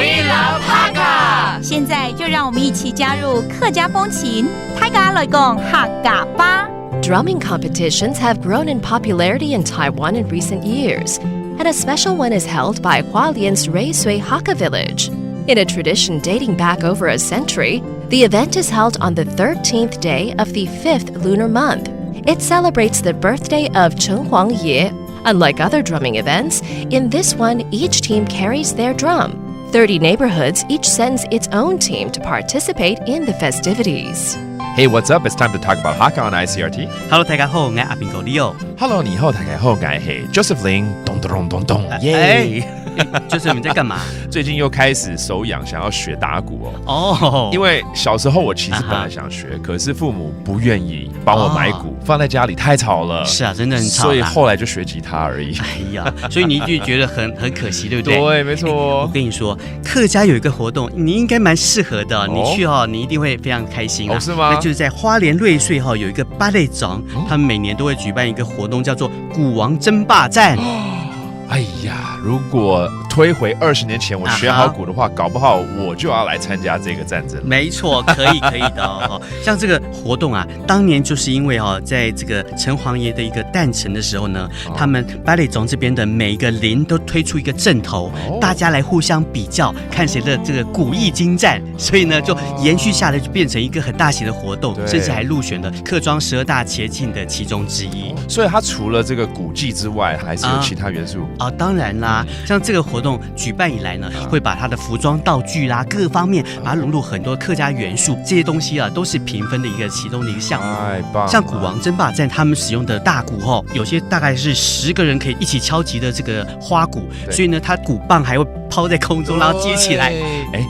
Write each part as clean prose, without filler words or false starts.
We love Hakka。现在就让我们一起加入客家风情，大家来讲客家吧。Drumming competitions have grown in popularity in Taiwan in recent years, and a special one is held by Hualien's Reisui Hakka village. In a tradition dating back over a century, the event is held on the 13th day of the 5th lunar month. It celebrates the birthday of Chen Huangye. Unlike other drumming events, in this one, each team carries their drum. 30 neighborhoods each sends its own team to participate in the festivities. Hey, what's up? It's time to talk about Hakka on ICRT. Hello， 大家好，我是阿炳哥 Leo。Hello， 你好，大家好，我是 Joseph Lin。咚咚咚咚咚，耶！就是你在干嘛？最近又开始手痒，想要学打鼓哦。因为小时候我其实本来想学，可是父母不愿意帮我买鼓，放在家里太吵了。是啊，真的很吵。所以后来就学吉他而已。哎呀，所以你就觉得很可惜，对不对？对，没错。我跟你说，客家有一个活动，你应该蛮适合的。你去你一定会非常开心啊。是吗？那就是在花莲瑞穗有一个芭蕾长，他们每年都会举办一个活动，叫做鼓王争霸战。哎呀，如果推回20年前我学好鼓的话，搞不好我就要来参加这个战争。没错，可以的哦。像这个活动啊，当年就是因为在这个城隍爷的一个诞辰的时候呢，他们芭蕾总这边的每一个邻都推出一个阵头，大家来互相比较，看谁的这个古艺精湛。所以呢，就延续下来，就变成一个很大型的活动，甚至还入选了客庄12大节庆的其中之一。所以它除了这个古技之外，还是有其他元素。当然啦，像这个活动举办以来呢，会把它的服装道具啦各方面，把它融入很多客家元素，这些东西啊，都是评分的其中的一个项目。太棒了！像鼓王争霸战，他们使用的大鼓有些大概是10个人可以一起敲击的这个花鼓，所以呢，它鼓棒还会抛在空中，然后接起来。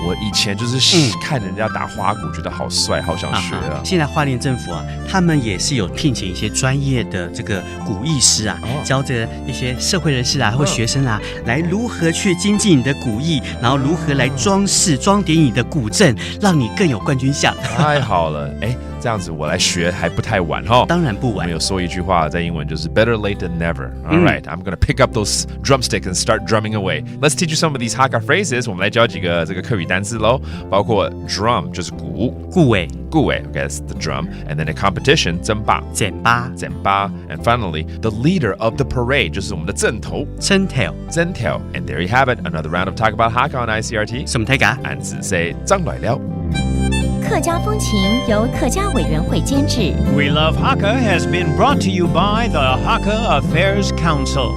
我以前就是看人家打花鼓，觉得好帅，好想学啊。现在花莲政府啊，他们也是有聘请一些专业的这个鼓艺师啊，教着一些社会人士啊或学生啊，来如何去精进你的鼓艺，然后如何来装点你的鼓阵，让你更有冠军相。太好了，这样子我来学还不太晚哈。当然不晚。我们有说一句话，在英文就是 better late than never. All right, I'm gonna pick up those drumsticks and start drumming away. Let's teach you some of these Hakka phrases. 我们来教几个这个客语单字喽，包括 drum 就是鼓，鼓尾 okay, that's the drum, and then a competition 争霸，剪巴 and finally the leader of the parade 就是我们的阵头，真头 And there you have it, another round of Talk About Hakka on ICRT. 什么睇噶？俺只say 张来了。客家风情由客家委员会监制。 We Love Hakka has been brought to you by the Hakka Affairs Council.